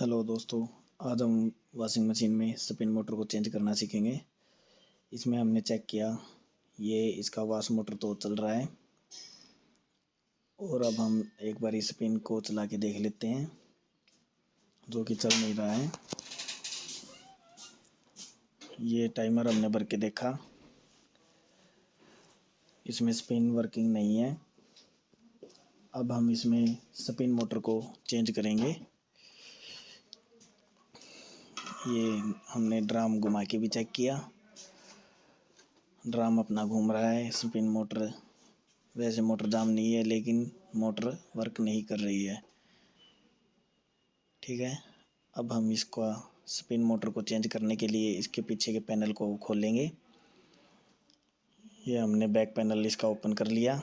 Hello दोस्तों। आज हम वॉशिंग मशीन में स्पिन मोटर को चेंज करना सीखेंगे। इसमें हमने चेक किया, ये इसका वॉश मोटर तो चल रहा है। और अब हम एक बार स्पिन को चला के देख लेते हैं, जो कि चल नहीं रहा है। ये टाइमर हमने भर के देखा, इसमें स्पिन वर्किंग नहीं है। अब हम इसमें स्पिन मोटर को चेंज करेंगे। ये हमने ड्राम घुमा के भी चेक किया, ड्राम अपना घूम रहा है। स्पिन मोटर वैसे मोटर जाम नहीं है, लेकिन मोटर वर्क नहीं कर रही है। ठीक है, अब हम इसका स्पिन मोटर को चेंज करने के लिए इसके पीछे के पैनल को खोलेंगे। ये हमने बैक पैनल इसका ओपन कर लिया।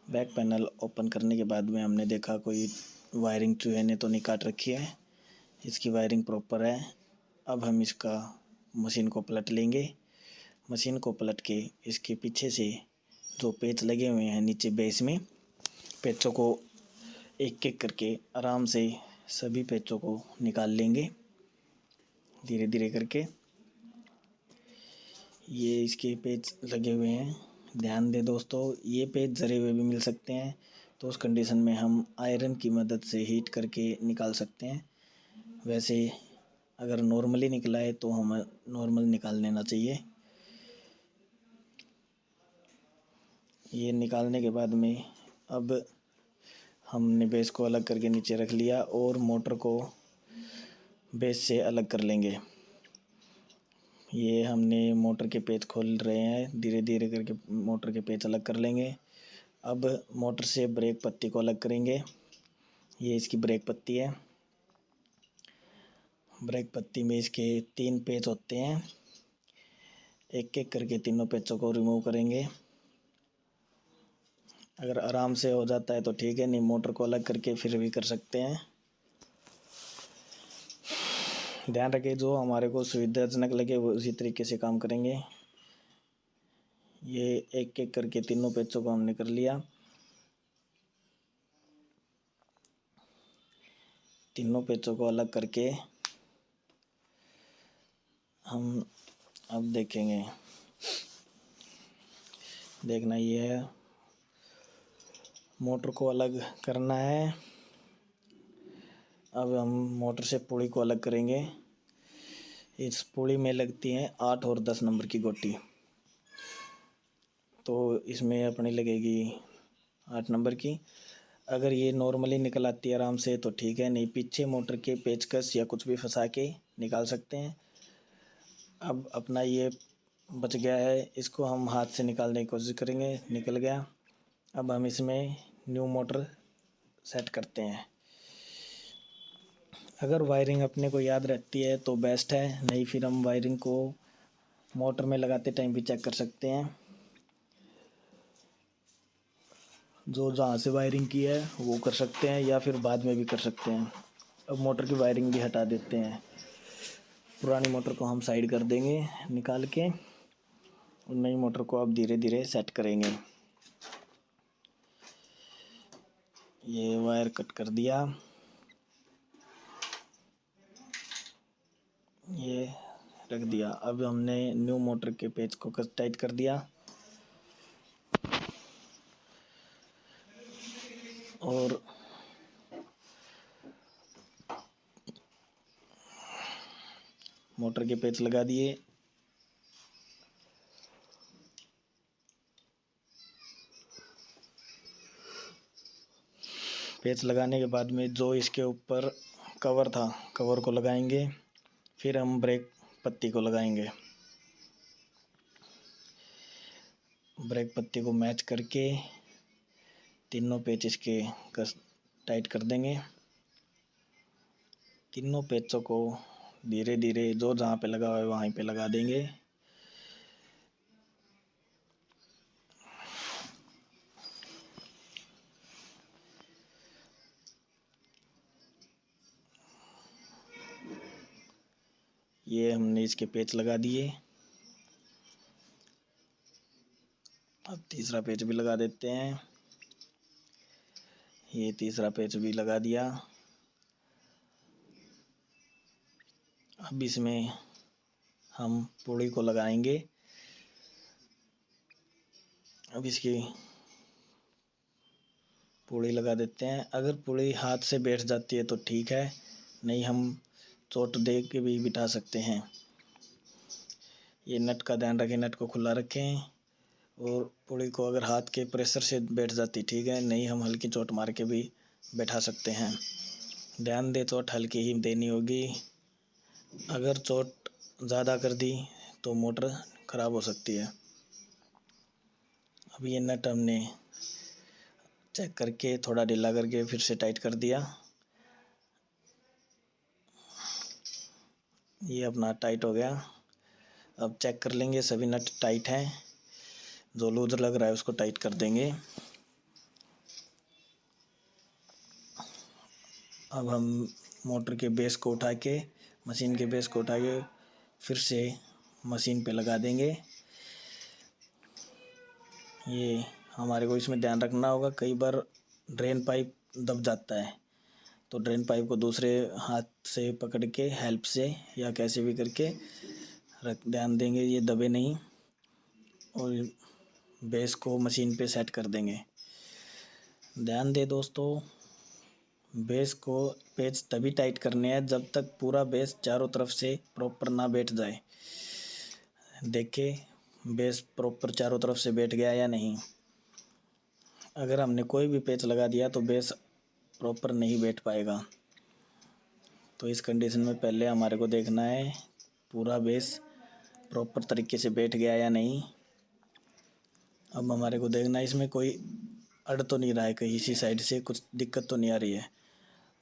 बैक पैनल ओपन करने के बाद में हमने देखा कोई वायरिंग चूहे ने तो नहीं काट रखी है, इसकी वायरिंग प्रॉपर है। अब हम इसका मशीन को पलट लेंगे। मशीन को पलट के इसके पीछे से जो पेच लगे हुए हैं नीचे बेस में, पेचों को एक एक करके आराम से सभी पेचों को निकाल लेंगे धीरे धीरे करके। ये इसके पेच लगे हुए हैं, ध्यान दें दोस्तों, ये पेच जरे हुए भी मिल सकते हैं, तो उस कंडीशन में हम आयरन की मदद से हीट करके निकाल सकते हैं। वैसे अगर नॉर्मली निकला है तो हम नॉर्मल निकाल लेना चाहिए। ये निकालने के बाद में अब हमने बेस को अलग करके नीचे रख लिया और मोटर को बेस से अलग कर लेंगे। ये हमने मोटर के पेच खोल रहे हैं, धीरे धीरे करके मोटर के पेच अलग कर लेंगे। अब मोटर से ब्रेक पत्ती को अलग करेंगे। ये इसकी ब्रेक पत्ती है। ब्रेक पत्ती में इसके 3 पेच होते हैं, एक एक करके तीनों पेचों को रिमूव करेंगे। अगर आराम से हो जाता है तो ठीक है, नहीं मोटर को अलग करके फिर भी कर सकते हैं। ध्यान रखें, जो हमारे को सुविधाजनक लगे वो उसी तरीके से काम करेंगे। ये एक एक करके तीनों पेचों को हमने कर लिया। तीनों पेचों को अलग करके हम अब देखेंगे। देखना ये है, मोटर को अलग करना है। अब हम मोटर से पुड़ी को अलग करेंगे। इस पुड़ी में लगती हैं 8 और 10 नंबर की गोटी, तो इसमें अपनी लगेगी 8 नंबर की। अगर ये नॉर्मली निकल आती है आराम से तो ठीक है, नहीं पीछे मोटर के पेचकस या कुछ भी फंसा के निकाल सकते हैं। अब अपना ये बच गया है, इसको हम हाथ से निकालने की कोशिश करेंगे, निकल गया। अब हम इसमें न्यू मोटर सेट करते हैं। अगर वायरिंग अपने को याद रहती है तो बेस्ट है, नहीं फिर हम वायरिंग को मोटर में लगाते टाइम भी चेक कर सकते हैं। जो जहाँ से वायरिंग की है वो कर सकते हैं या फिर बाद में भी कर सकते हैं। अब मोटर की वायरिंग भी हटा देते हैं। पुरानी मोटर को हम साइड कर देंगे निकाल के, और नई मोटर को अब धीरे धीरे सेट करेंगे। ये वायर कट कर दिया, ये रख दिया। अब हमने न्यू मोटर के पेच को कस टाइट कर दिया और मोटर के पेच लगा दिए। पेच लगाने के बाद में जो इसके ऊपर कवर था, कवर को लगाएंगे। फिर हम ब्रेक पत्ती को लगाएंगे। ब्रेक पत्ती को मैच करके तीनों पेच इसके कस टाइट कर देंगे। तीनों पेचों को धीरे धीरे जो जहाँ पे लगा हुआ है वहीं पे लगा देंगे। ये हमने इसके पेच लगा दिए। अब तीसरा पेच भी लगा देते हैं। ये तीसरा पेच भी लगा दिया। अब इसमें हम पुड़ी को लगाएंगे। अब इसकी पुड़ी लगा देते हैं। अगर पुड़ी हाथ से बैठ जाती है तो ठीक है, नहीं हम चोट दे के भी बिठा सकते हैं। ये नट का ध्यान रखें, नट को खुला रखें। और पुड़ी को अगर हाथ के प्रेशर से बैठ जाती ठीक है, नहीं हम हल्की चोट मार के भी बैठा सकते हैं। ध्यान दें, चोट हल्की ही देनी होगी। अगर चोट ज़्यादा कर दी तो मोटर ख़राब हो सकती है। अब ये नट हमने चेक करके थोड़ा ढीला करके फिर से टाइट कर दिया। ये अपना टाइट हो गया। अब चेक कर लेंगे सभी नट टाइट हैं, जो लूज लग रहा है उसको टाइट कर देंगे। अब हम मोटर के बेस को उठा के, मशीन के बेस को उठा के फिर से मशीन पे लगा देंगे। ये हमारे को इसमें ध्यान रखना होगा, कई बार ड्रेन पाइप दब जाता है, तो ड्रेन पाइप को दूसरे हाथ से पकड़ के हेल्प से या कैसे भी करके ध्यान देंगे ये दबे नहीं, और बेस को मशीन पे सेट कर देंगे। ध्यान दे दोस्तों, बेस को पेच तभी टाइट करने हैं जब तक पूरा बेस चारों तरफ से प्रॉपर ना बैठ जाए। देखें बेस प्रॉपर चारों तरफ से बैठ गया या नहीं। अगर हमने कोई भी पेच लगा दिया तो बेस प्रॉपर नहीं बैठ पाएगा। तो इस कंडीशन में पहले हमारे को देखना है पूरा बेस प्रॉपर तरीके से बैठ गया या नहीं। अब हमारे को देखना है इसमें कोई अड़ तो नहीं रहा है, कहीं इसी साइड से कुछ दिक्कत तो नहीं आ रही है।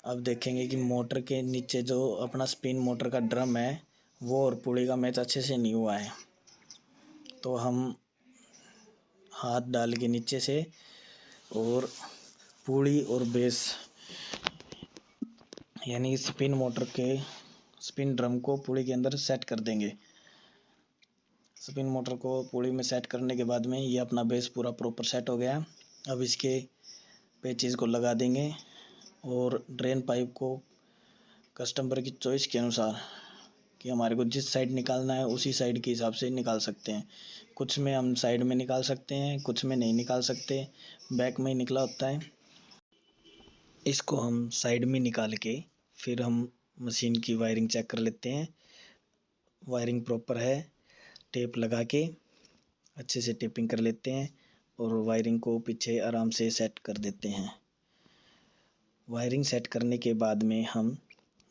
अब देखेंगे कि मोटर के नीचे जो अपना स्पिन मोटर का ड्रम है वो और पुड़ी का मैच अच्छे से नहीं हुआ है, तो हम हाथ डाल के नीचे से और पुड़ी और बेस यानी स्पिन मोटर के स्पिन ड्रम को पुड़ी के अंदर सेट कर देंगे। स्पिन मोटर को पुड़ी में सेट करने के बाद में ये अपना बेस पूरा प्रॉपर सेट हो गया। अब इसके पेचेस को लगा देंगे और ड्रेन पाइप को कस्टमर की चॉइस के अनुसार कि हमारे को जिस साइड निकालना है उसी साइड के हिसाब से निकाल सकते हैं। कुछ में हम साइड में निकाल सकते हैं, कुछ में नहीं निकाल सकते, बैक में ही निकला होता है। इसको हम साइड में निकाल के फिर हम मशीन की वायरिंग चेक कर लेते हैं। वायरिंग प्रॉपर है, टेप लगा के अच्छे से टेपिंग कर लेते हैं और वायरिंग को पीछे आराम से सेट कर देते हैं। वायरिंग सेट करने के बाद में हम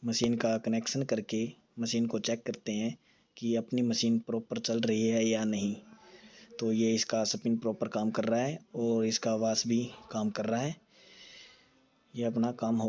मशीन का कनेक्शन करके मशीन को चेक करते हैं कि अपनी मशीन प्रॉपर चल रही है या नहीं। तो ये इसका स्पिन प्रॉपर काम कर रहा है और इसका वाश भी काम कर रहा है। ये अपना काम हो